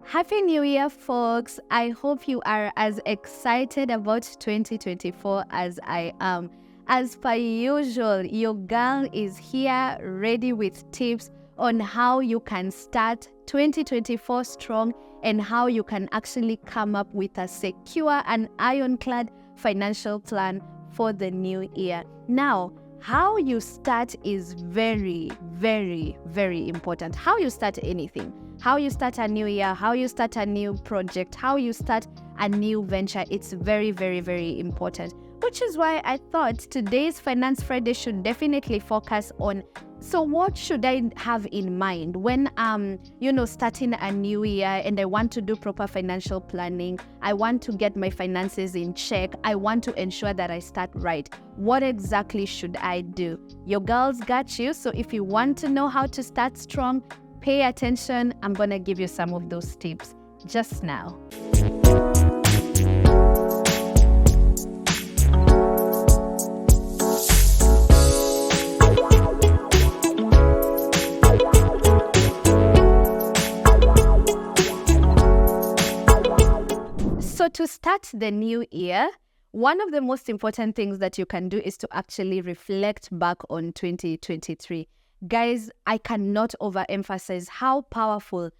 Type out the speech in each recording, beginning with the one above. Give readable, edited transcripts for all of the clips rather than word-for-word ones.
Happy New Year, folks. I hope you are as excited about 2024 as I am. As per usual, your girl is here ready with tips on how you can start 2024 strong and how you can actually come up with a secure and ironclad financial plan for the new year. Now, how you start is very, very, very important. How you start anything, how you start a new year, how you start a new project, how you start a new venture, it's very, very, very important. Which is why I thought today's Finance Friday should definitely focus on, so what should I have in mind when starting a new year and I want to do proper financial planning, I want to get my finances in check, I want to ensure that I start right. What exactly should I do? Your girls got you. So if you want to know how to start strong, pay attention. I'm going to give you some of those tips just now. So to start the new year, one of the most important things that you can do is to actually reflect back on 2023. Guys, I cannot overemphasize how powerful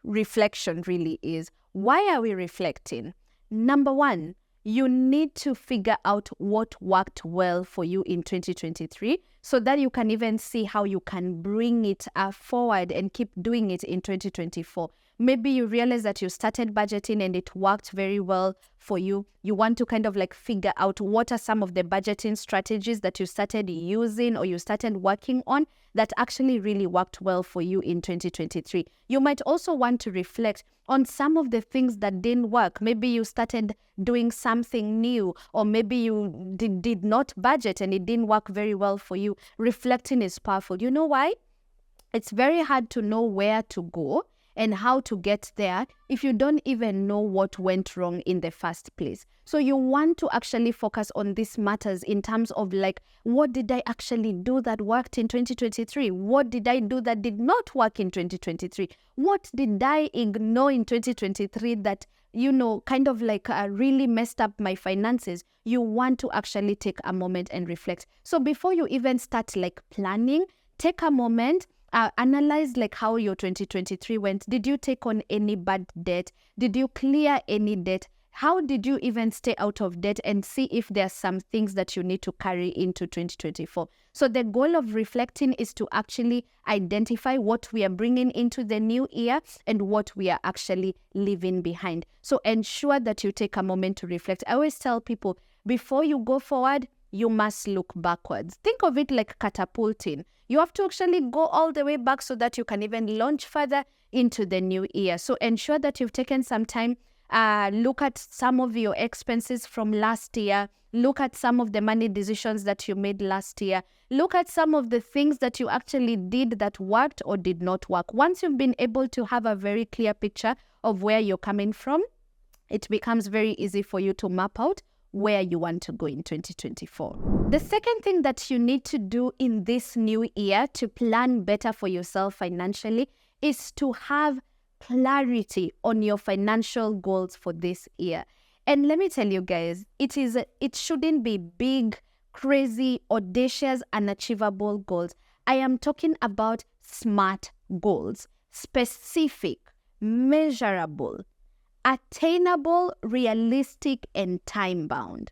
reflection really is. Why are we reflecting? Number one, you need to figure out what worked well for you in 2023 so that you can even see how you can bring it forward and keep doing it in 2024. Maybe you realize that you started budgeting and it worked very well for you. You want to kind of like figure out what are some of the budgeting strategies that you started using or you started working on that actually really worked well for you in 2023. You might also want to reflect on some of the things that didn't work. Maybe you started doing something new, or maybe you did not budget and it didn't work very well for you. Reflecting is powerful. You know why? It's very hard to know where to go and how to get there if you don't even know what went wrong in the first place. So you want to actually focus on these matters in terms of like, what did I actually do that worked in 2023? What did I do that did not work in 2023? What did I ignore in 2023 that, kind of like really messed up my finances? You want to actually take a moment and reflect. So before you even start like planning, take a moment. Analyze like how your 2023 went. Did you take on any bad debt? Did you clear any debt? How did you even stay out of debt? And see if there are some things that you need to carry into 2024. So the goal of reflecting is to actually identify what we are bringing into the new year and what we are actually leaving behind. So ensure that you take a moment to reflect. I always tell people, before you go forward, you must look backwards. Think of it like catapulting. You have to actually go all the way back so that you can even launch further into the new year. So ensure that you've taken some time. Look at some of your expenses from last year. Look at some of the money decisions that you made last year. Look at some of the things that you actually did that worked or did not work. Once you've been able to have a very clear picture of where you're coming from, it becomes very easy for you to map out where you want to go in 2024. The second thing that you need to do in this new year to plan better for yourself financially is to have clarity on your financial goals for this year. And let me tell you guys, it shouldn't be big, crazy, audacious, unachievable goals. I am talking about SMART goals, specific, measurable, attainable, realistic, and time-bound.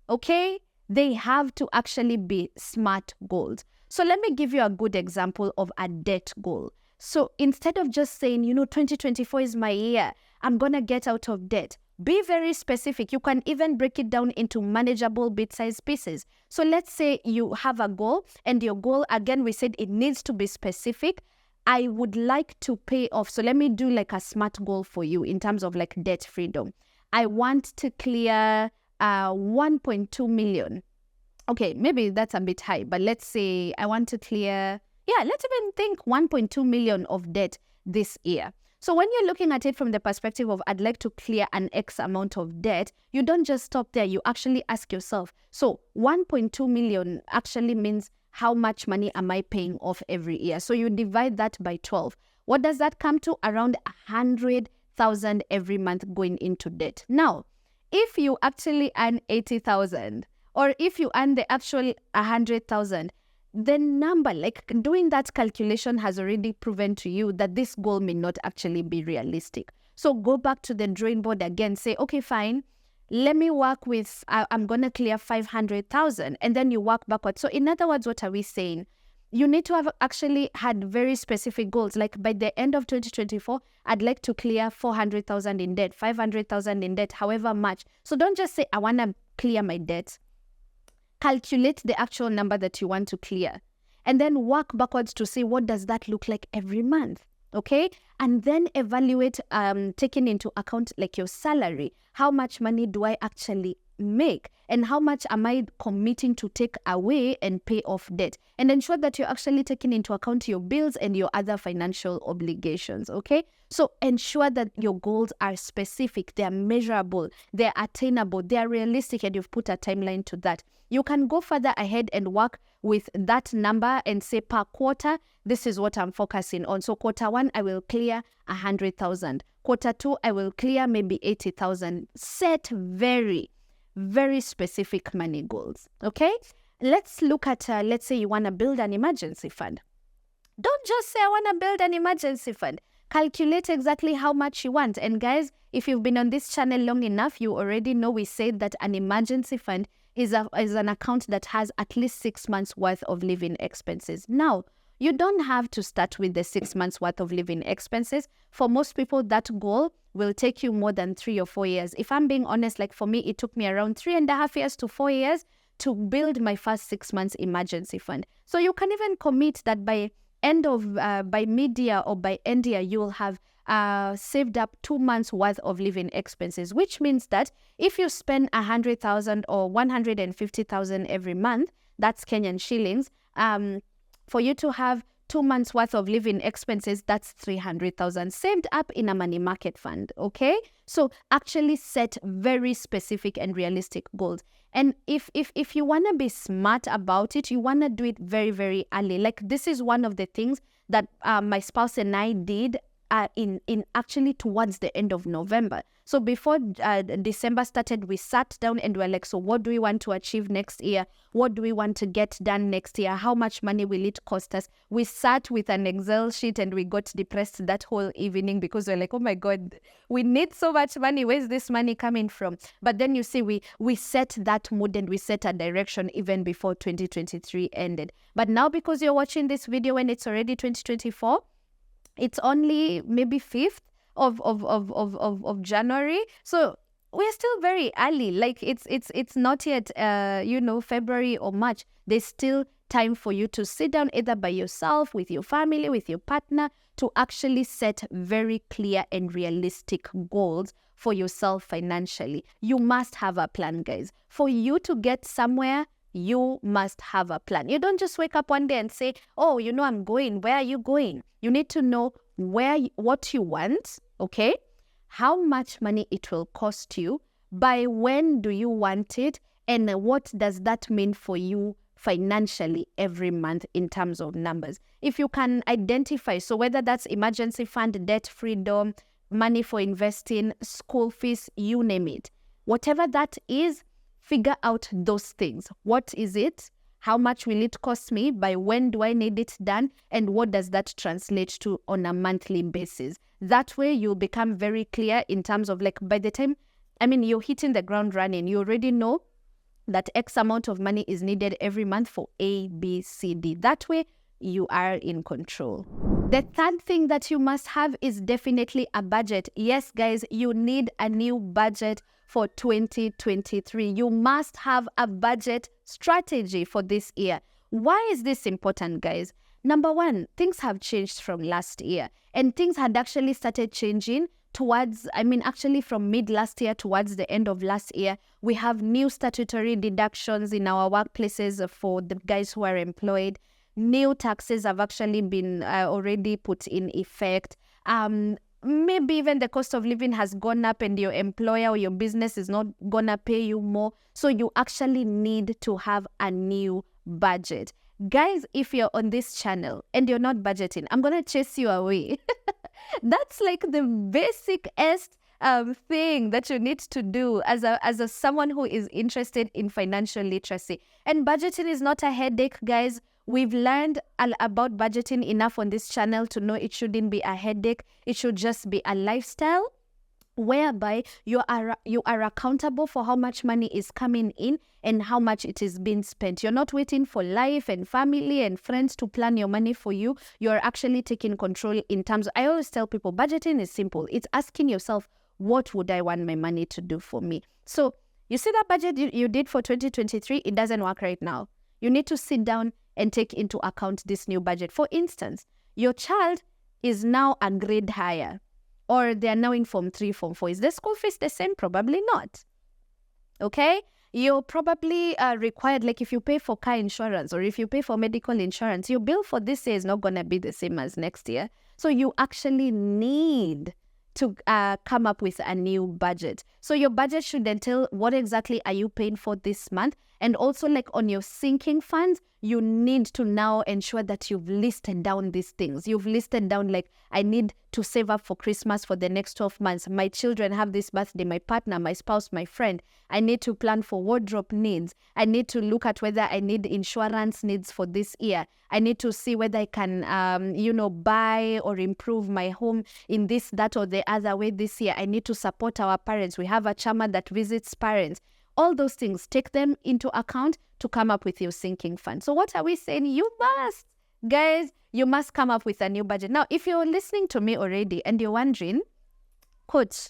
Okay? They have to actually be SMART goals. So let me give you a good example of a debt goal. So instead of just saying, 2024 is my year, I'm going to get out of debt, be very specific. You can even break it down into manageable bit-sized pieces. So let's say you have a goal, and your goal, again, we said it needs to be specific. I would like to pay off. So let me do like a SMART goal for you in terms of like debt freedom. I want to clear 1.2 million. Okay, maybe that's a bit high, but let's say I want to clear, let's even think 1.2 million of debt this year. So when you're looking at it from the perspective of I'd like to clear an X amount of debt, you don't just stop there. You actually ask yourself, so 1.2 million actually means how much money am I paying off every year? So you divide that by 12. What does that come to? Around 100,000 every month going into debt. Now, if you actually earn 80,000, or if you earn the actual 100,000, the number, like doing that calculation has already proven to you that this goal may not actually be realistic. So go back to the drawing board again, say, okay, fine, let me work with, I'm going to clear 500,000, and then you work backwards. So in other words, what are we saying? You need to have actually had very specific goals. Like by the end of 2024, I'd like to clear 400,000 in debt, 500,000 in debt, however much. So don't just say, I want to clear my debt. Calculate the actual number that you want to clear, and then work backwards to see what does that look like every month, okay? And then evaluate, taking into account like your salary. How much money do I actually make, and how much am I committing to take away and pay off debt, and ensure that you're actually taking into account your bills and your other financial obligations, okay? So ensure that your goals are specific, they're measurable, they're attainable, they're realistic, and you've put a timeline to that. You can go further ahead and work with that number and say per quarter, this is what I'm focusing on. So quarter 1, I will clear 100,000. Quarter 2, I will clear maybe 80,000. Set very specific money goals, okay? Let's look at, let's say you want to build an emergency fund. Don't just say, I want to build an emergency fund. Calculate exactly how much you want. And guys, if you've been on this channel long enough, you already know we said that an emergency fund is an account that has at least 6 months worth of living expenses. Now, you don't have to start with the 6 months worth of living expenses. For most people, that goal will take you more than 3 or 4 years. If I'm being honest, like for me, it took me around 3.5 years to 4 years to build my first 6 months emergency fund. So you can even commit that by mid-year or by end year, you will have saved up 2 months worth of living expenses, which means that if you spend 100,000 or 150,000 every month, that's Kenyan shillings, for you to have 2 months worth of living expenses, that's 300,000 saved up in a money market fund, okay? So actually set very specific and realistic goals. And if you want to be smart about it, you want to do it very early. Like this is one of the things that my spouse and I did in actually towards the end of November. So before December started, we sat down and we're like, so what do we want to achieve next year? What do we want to get done next year? How much money will it cost us? We sat with an Excel sheet and we got depressed that whole evening because we're like, oh my God, we need so much money. Where's this money coming from? But then you see, we set that mood and we set a direction even before 2023 ended. But now because you're watching this video when it's already 2024, it's only maybe 5th of January. So we're still very early. Like it's not yet, February or March. There's still time for you to sit down either by yourself, with your family, with your partner, to actually set very clear and realistic goals for yourself financially. You must have a plan, guys. For you to get somewhere, you must have a plan. You don't just wake up one day and say, oh, I'm going. Where are you going? You need to know what you want, okay? How much money it will cost you, by when do you want it, and what does that mean for you financially every month in terms of numbers. If you can identify, so whether that's emergency fund, debt freedom, money for investing, school fees, you name it. Whatever that is, figure out those things. What is it? How much will it cost me? By when do I need it done? And what does that translate to on a monthly basis? That way you'll become very clear in terms of like by the time, you're hitting the ground running. You already know that X amount of money is needed every month for A, B, C, D. That way you are in control. The third thing that you must have is definitely a budget. Yes, guys, you need a new budget for 2023. You must have a budget strategy for this year. Why is this important, guys? Number one, things have changed from last year, and things had actually started changing towards, actually from mid last year towards the end of last year. We have new statutory deductions in our workplaces for the guys who are employed. New taxes have actually been already put in effect. Maybe even the cost of living has gone up and your employer or your business is not gonna pay you more. So you actually need to have a new budget. Guys, if you're on this channel and you're not budgeting, I'm going to chase you away. That's like the basic-est thing that you need to do as a someone who is interested in financial literacy. And budgeting is not a headache, guys. We've learned about budgeting enough on this channel to know it shouldn't be a headache. It should just be a lifestyle whereby you are accountable for how much money is coming in and how much it is being spent. You're not waiting for life and family and friends to plan your money for you. You're actually taking control in terms I always tell people, budgeting is simple. It's asking yourself, what would I want my money to do for me? So you see that budget you did for 2023, it doesn't work right now. You need to sit down and take into account this new budget. For instance, your child is now a grade higher, or they're now in Form 3, Form 4. Is the school fees the same? Probably not. Okay? You're probably required, like if you pay for car insurance or if you pay for medical insurance, your bill for this year is not going to be the same as next year. So you actually need to come up with a new budget. So your budget should entail what exactly are you paying for this month? And also like on your sinking funds, you need to now ensure that you've listed down these things. You've listed down like, I need to save up for Christmas for the next 12 months. My children have this birthday, my partner, my spouse, my friend. I need to plan for wardrobe needs. I need to look at whether I need insurance needs for this year. I need to see whether I can, buy or improve my home in this, that, or the other way this year. I need to support our parents. We have a chama that visits parents. All those things, take them into account to come up with your sinking fund. So what are we saying? You must, guys, you must come up with a new budget. Now, if you're listening to me already and you're wondering, coach,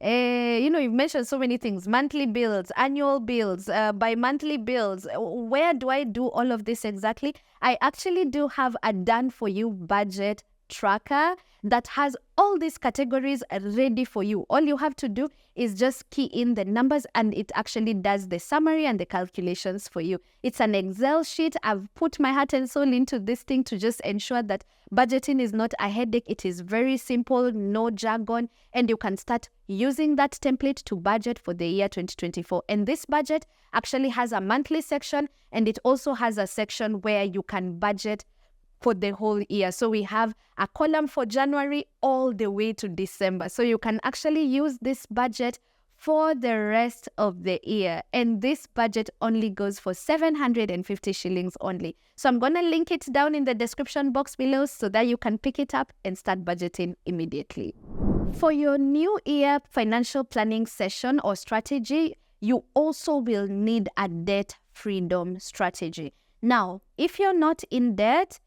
you've mentioned so many things, monthly bills, annual bills, bi-monthly bills. Where do I do all of this exactly? I actually do have a done for you budget tracker that has all these categories ready for you. All you have to do is just key in the numbers and it actually does the summary and the calculations for you. It's an Excel sheet. I've put my heart and soul into this thing to just ensure that budgeting is not a headache. It is very simple, no jargon, and you can start using that template to budget for the year 2024. And this budget actually has a monthly section and it also has a section where you can budget for the whole year. So we have a column for January all the way to December. So you can actually use this budget for the rest of the year. And this budget only goes for 750 shillings only. So I'm going to link it down in the description box below so that you can pick it up and start budgeting immediately. For your new year financial planning session or strategy, you also will need a debt freedom strategy. Now, if you're not in debt,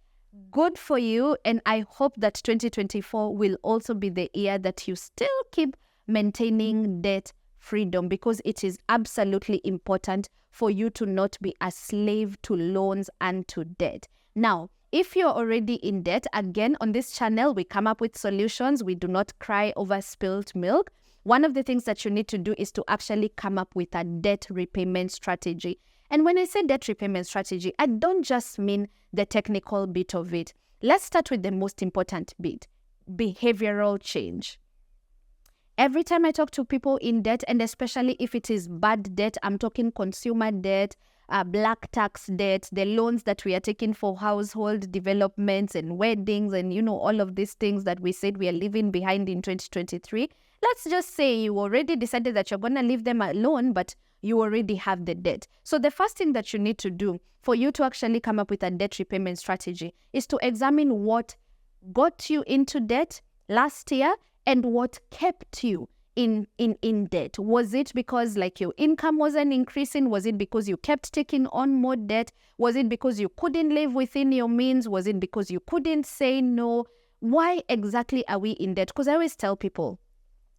good for you, and I hope that 2024 will also be the year that you still keep maintaining debt freedom, because it is absolutely important for you to not be a slave to loans and to debt. Now, if you're already in debt, again, on this channel, we come up with solutions. We do not cry over spilled milk. One of the things that you need to do is to actually come up with a debt repayment strategy. And when I say debt repayment strategy, I don't just mean the technical bit of it. Let's start with the most important bit, behavioral change. Every time I talk to people in debt, and especially if it is bad debt, I'm talking consumer debt, black tax debt, the loans that we are taking for household developments and weddings and, all of these things that we said we are leaving behind in 2023. Let's just say you already decided that you're going to leave them alone, but you already have the debt. So the first thing that you need to do for you to actually come up with a debt repayment strategy is to examine what got you into debt last year and what kept you in debt. Was it because your income wasn't increasing? Was it because you kept taking on more debt? Was it because you couldn't live within your means? Was it because you couldn't say no? Why exactly are we in debt? Because I always tell people,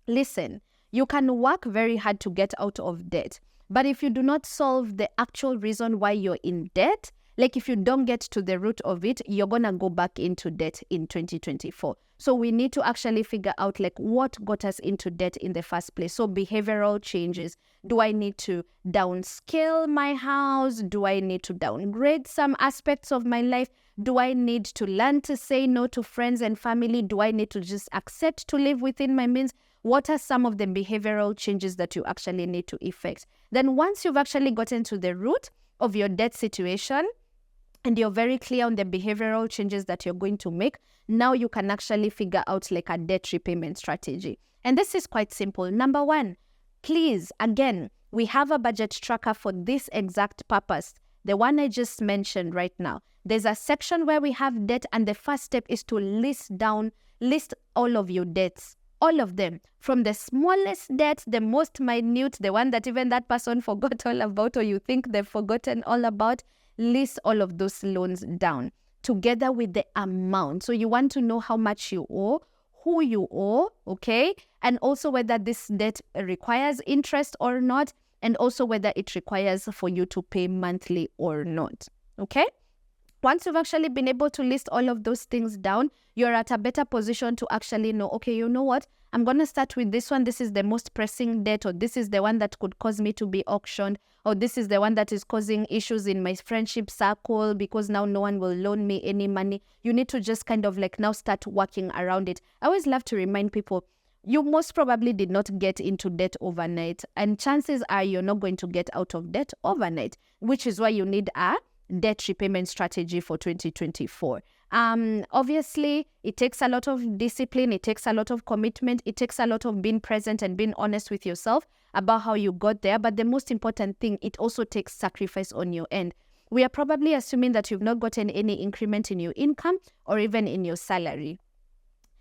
listen, you can work very hard to get out of debt. But if you do not solve the actual reason why you're in debt, if you don't get to the root of it, you're going to go back into debt in 2024. So we need to actually figure out what got us into debt in the first place. So behavioral changes. Do I need to downscale my house? Do I need to downgrade some aspects of my life? Do I need to learn to say no to friends and family? Do I need to just accept to live within my means? What are some of the behavioral changes that you actually need to effect? Then once you've actually gotten to the root of your debt situation, and you're very clear on the behavioral changes that you're going to make, now you can actually figure out like a debt repayment strategy. And this is quite simple. Number one, please, again, we have a budget tracker for this exact purpose. The one I just mentioned right now. There's a section where we have debt, and the first step is to list all of your debts. All of them, from the smallest debt, the most minute, the one that even that person forgot all about, or you think they've forgotten all about, list all of those loans down together with the amount. So you want to know how much you owe, who you owe, okay? And also whether this debt requires interest or not, and also whether it requires for you to pay monthly or not, okay? Once you've actually been able to list all of those things down, you're at a better position to actually know, okay, you know what? I'm going to start with this one. This is the most pressing debt, or this is the one that could cause me to be auctioned, or this is the one that is causing issues in my friendship circle because now no one will loan me any money. You need to just kind of like now start working around it. I always love to remind people, you most probably did not get into debt overnight, and chances are you're not going to get out of debt overnight, which is why you need a debt repayment strategy for 2024. Obviously, it takes a lot of discipline, it takes a lot of commitment, it takes a lot of being present and being honest with yourself about how you got there. But the most important thing, it also takes sacrifice on your end. We are probably assuming that you've not gotten any increment in your income or even in your salary.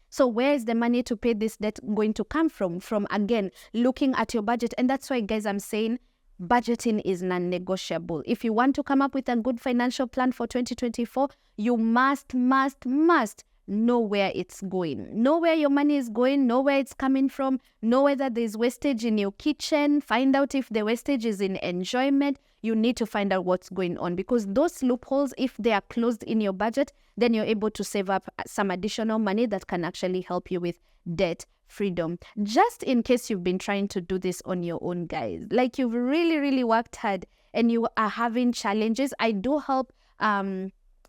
So where is the money to pay this debt going to come from? From, again, looking at your budget. And that's why, guys, I'm saying budgeting is non-negotiable. If you want to come up with a good financial plan for 2024, you must know where it's going. Know where your money is going, know where it's coming from, know whether there's wastage in your kitchen, find out if the wastage is in enjoyment. You need to find out what's going on, because those loopholes, if they are closed in your budget, then you're able to save up some additional money that can actually help you with debt freedom. Just in case you've been trying to do this on your own, guys, like you've really worked hard and you are having challenges, I do help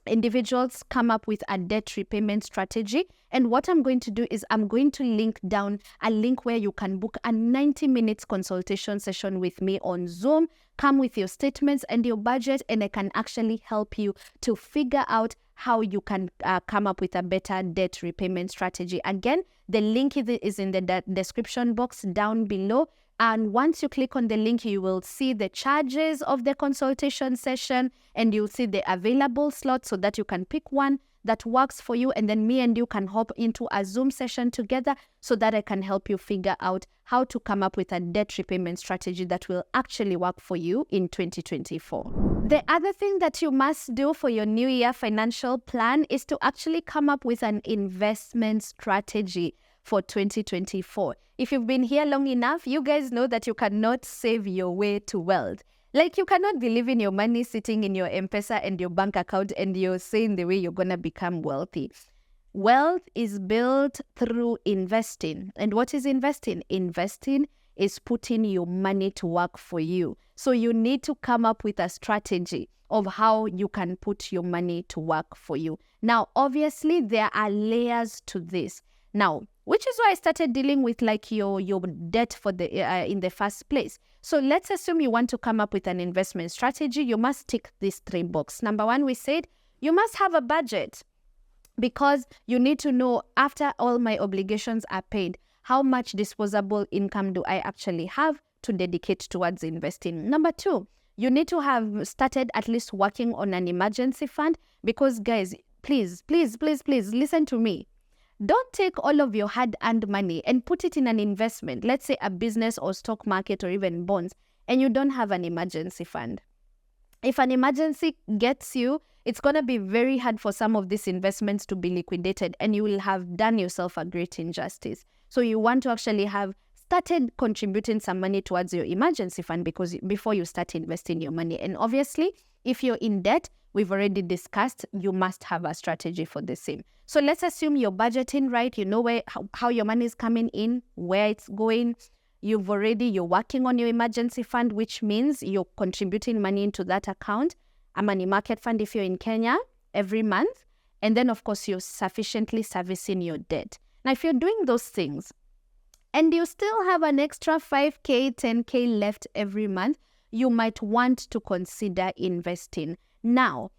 individuals come up with a debt repayment strategy. And what I'm going to do is I'm going to link down a link where you can book a 90 minutes consultation session with me on Zoom. Come with your statements and your budget, and I can actually help you to figure out how you can come up with a better debt repayment strategy. Again, the link is in the description box down below. And once you click on the link, you will see the charges of the consultation session, and you'll see the available slots so that you can pick one that works for you. And then me and you can hop into a Zoom session together so that I can help you figure out how to come up with a debt repayment strategy that will actually work for you in 2024. The other thing that you must do for your New Year financial plan is to actually come up with an investment strategy for 2024. If you've been here long enough, you guys know that you cannot save your way to wealth. Like, you cannot be leaving your money sitting in your M-Pesa and your bank account and you're saying the way you're going to become wealthy. Wealth is built through investing. And what is investing? Investing is putting your money to work for you. So you need to come up with a strategy of how you can put your money to work for you. Now, obviously, there are layers to this. Now, which is why I started dealing with like your debt for the in the first place. So let's assume you want to come up with an investment strategy. You must tick these 3 boxes. Number 1, we said you must have a budget, because you need to know, after all my obligations are paid, how much disposable income do I actually have to dedicate towards investing. Number 2, you need to have started at least working on an emergency fund, because guys, please listen to me. Don't take all of your hard-earned money and put it in an investment, let's say a business or stock market or even bonds, and you don't have an emergency fund. If an emergency gets you, it's going to be very hard for some of these investments to be liquidated, and you will have done yourself a great injustice. So you want to actually have started contributing some money towards your emergency fund before you start investing your money. And obviously, if you're in debt, we've already discussed, you must have a strategy for the same. So let's assume you're budgeting right, you know how your money is coming in, where it's going. You're working on your emergency fund, which means you're contributing money into that account, a money market fund if you're in Kenya, every month. And then, of course, you're sufficiently servicing your debt. Now, if you're doing those things and you still have an extra 5K, 10K left every month, you might want to consider investing. Now,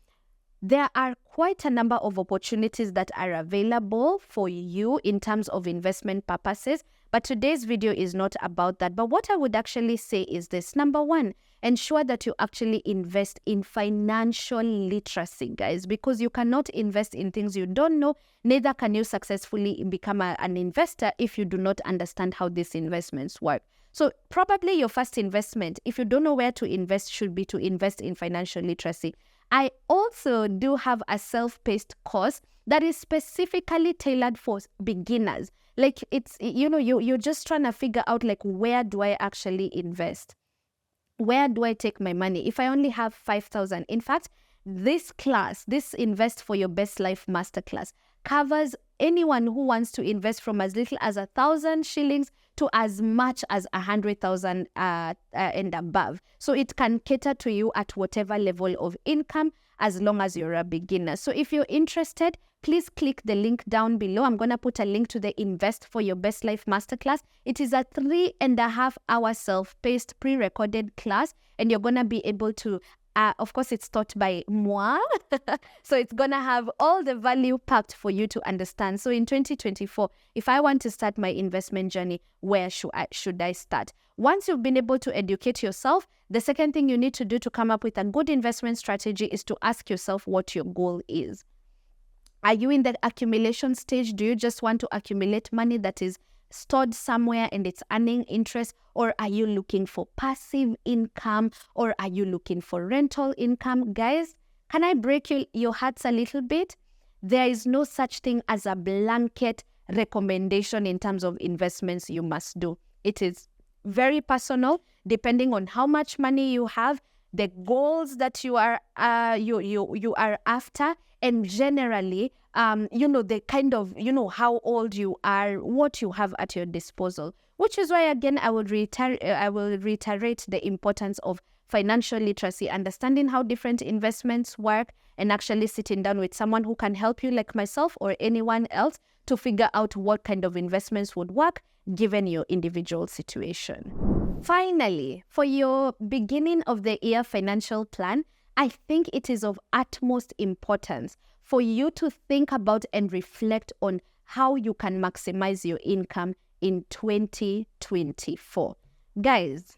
there are quite a number of opportunities that are available for you in terms of investment purposes. But today's video is not about that. But what I would actually say is this. Number one, ensure that you actually invest in financial literacy, guys, because you cannot invest in things you don't know. Neither can you successfully become an investor if you do not understand how these investments work. So probably your first investment, if you don't know where to invest, should be to invest in financial literacy. I also do have a self-paced course that is specifically tailored for beginners. Like it's, you're just trying to figure out like, where do I actually invest? Where do I take my money? If I only have 5,000. In fact, this class, this Invest for Your Best Life Masterclass, covers anyone who wants to invest from as little as 1,000 shillings to as much as 100,000 and above. So it can cater to you at whatever level of income, as long as you're a beginner. So if you're interested, please click the link down below. I'm going to put a link to the Invest for Your Best Life Masterclass. It is a 3.5-hour self-paced pre-recorded class, and you're going to be able to of course, it's taught by moi. So it's going to have all the value packed for you to understand. So in 2024, if I want to start my investment journey, where should I start? Once you've been able to educate yourself, the second thing you need to do to come up with a good investment strategy is to ask yourself what your goal is. Are you in the accumulation stage? Do you just want to accumulate money that is stored somewhere and it's earning interest? Or are you looking for passive income? Or are you looking for rental income? Guys, can I break your hearts a little bit? There is no such thing as a blanket recommendation in terms of investments you must do. It is very personal, depending on how much money you have, the goals that you are after, and generally, the kind of, how old you are, what you have at your disposal. Which is why, again, I will reiterate the importance of financial literacy, understanding how different investments work, and actually sitting down with someone who can help you, like myself or anyone else, to figure out what kind of investments would work given your individual situation. Finally, for your beginning of the year financial plan, I think it is of utmost importance for you to think about and reflect on how you can maximize your income in 2024. Guys,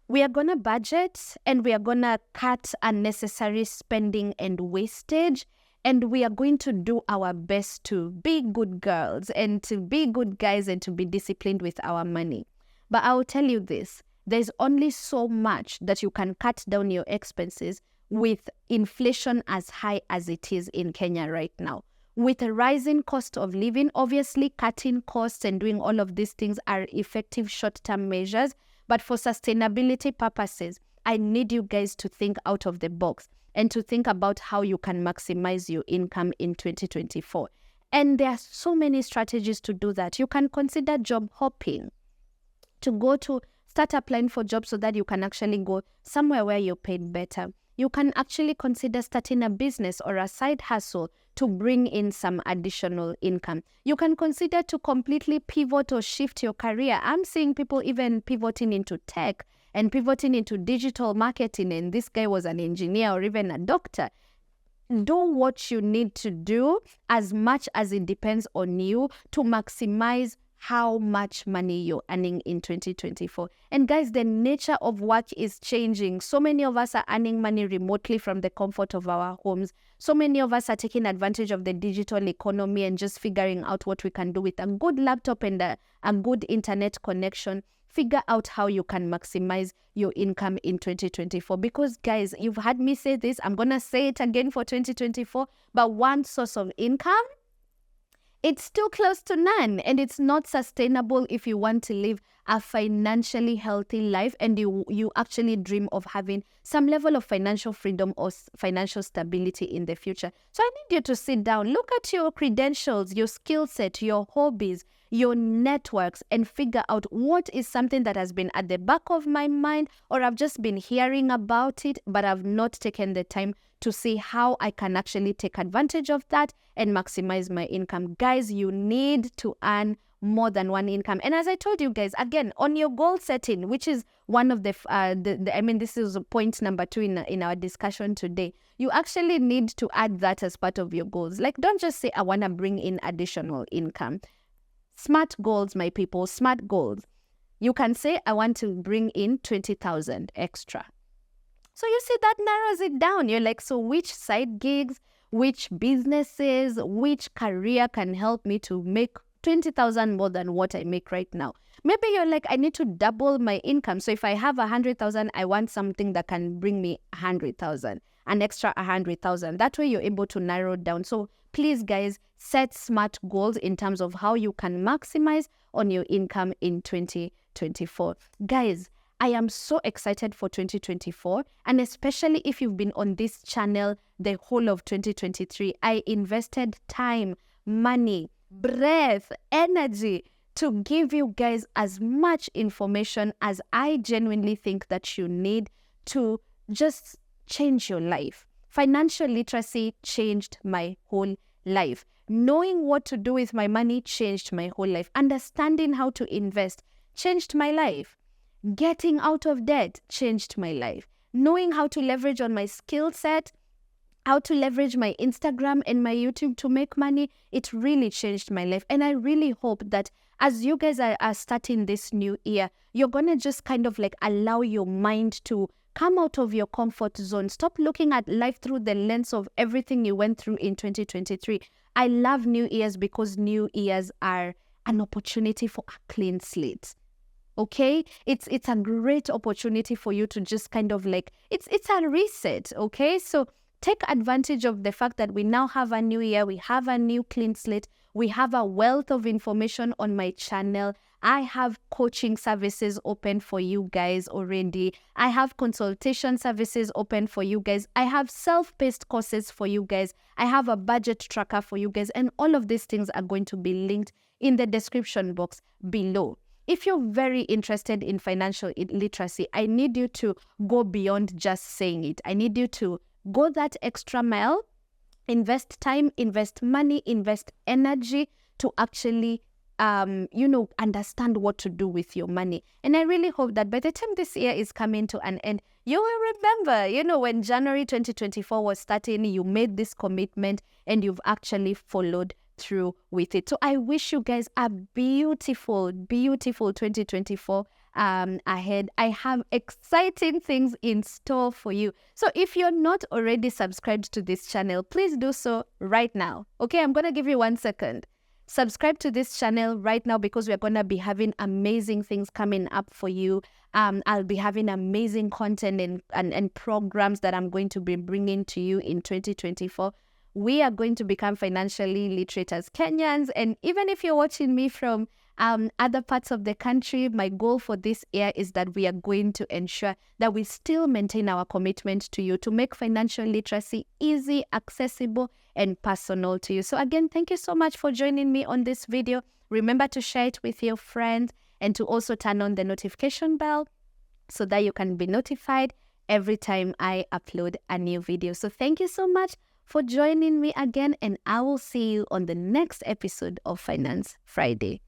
we are going to budget, and we are going to cut unnecessary spending and wastage, and we are going to do our best to be good girls and to be good guys and to be disciplined with our money. But I will tell you this, there's only so much that you can cut down your expenses with inflation as high as it is in Kenya right now. With a rising cost of living, obviously cutting costs and doing all of these things are effective short-term measures. But for sustainability purposes, I need you guys to think out of the box and to think about how you can maximize your income in 2024. And there are so many strategies to do that. You can consider job hopping, to start applying for jobs so that you can actually go somewhere where you're paid better. You can actually consider starting a business or a side hustle to bring in some additional income. You can consider to completely pivot or shift your career. I'm seeing people even pivoting into tech and pivoting into digital marketing, and this guy was an engineer or even a doctor. Do what you need to do as much as it depends on you to maximize how much money you're earning in 2024. And guys, the nature of work is changing. So many of us are earning money remotely from the comfort of our homes. So many of us are taking advantage of the digital economy and just figuring out what we can do with a good laptop and a good internet connection. Figure out how you can maximize your income in 2024. Because guys, you've heard me say this, I'm going to say it again for 2024, but one source of income, it's too close to none, and it's not sustainable if you want to live a financially healthy life and you actually dream of having some level of financial freedom or financial stability in the future. So I need you to sit down, look at your credentials, your skill set, your hobbies, your networks, and figure out what is something that has been at the back of my mind, or I've just been hearing about it, but I've not taken the time to see how I can actually take advantage of that and maximize my income. Guys, you need to earn more than one income. And as I told you guys, again, on your goal setting, which is one of this is point number 2 in our discussion today, you actually need to add that as part of your goals. Like, don't just say, I want to bring in additional income. Smart goals, my people, smart goals. You can say, I want to bring in 20,000 extra. So you see, that narrows it down. You're like, so which side gigs, which businesses, which career can help me to make 20,000 more than what I make right now? Maybe you're like, I need to double my income. So if I have 100,000, I want something that can bring me 100,000, an extra 100,000. That way you're able to narrow down. So please, guys, set smart goals in terms of how you can maximize on your income in 2024. Guys, I am so excited for 2024, and especially if you've been on this channel the whole of 2023. I invested time, money, breath, energy to give you guys as much information as I genuinely think that you need to just change your life. Financial literacy changed my whole life. Knowing what to do with my money changed my whole life. Understanding how to invest changed my life. Getting out of debt changed my life. Knowing how to leverage on my skill set, how to leverage my Instagram and my YouTube to make money, it really changed my life. And I really hope that as you guys are starting this new year, you're going to just kind of like allow your mind to come out of your comfort zone. Stop looking at life through the lens of everything you went through in 2023. I love New Year's because New Year's are an opportunity for a clean slate. Okay, it's a great opportunity for you to just kind of like, it's a reset. Okay, so take advantage of the fact that we now have a new year, we have a new clean slate, we have a wealth of information on my channel. I have coaching services open for you guys already. I have consultation services open for you guys. I have self-paced courses for you guys. I have a budget tracker for you guys, and all of these things are going to be linked in the description box below. If you're very interested in financial literacy, I need you to go beyond just saying it. I need you to go that extra mile, invest time, invest money, invest energy to actually, understand what to do with your money. And I really hope that by the time this year is coming to an end, you will remember, when January 2024 was starting, you made this commitment and you've actually followed through with it. So I wish you guys a beautiful 2024 ahead. I have exciting things in store for you. So if you're not already subscribed to this channel, please do so right now. Okay, I'm gonna give you 1 second. Subscribe to this channel right now because we're gonna be having amazing things coming up for you. I'll be having amazing content and programs that I'm going to be bringing to you in 2024. We are going to become financially literate as Kenyans. And even if you're watching me from other parts of the country, my goal for this year is that we are going to ensure that we still maintain our commitment to you to make financial literacy easy, accessible, and personal to you. So again, thank you so much for joining me on this video. Remember to share it with your friends and to also turn on the notification bell so that you can be notified every time I upload a new video. So thank you so much for joining me again, and I will see you on the next episode of Finance Friday.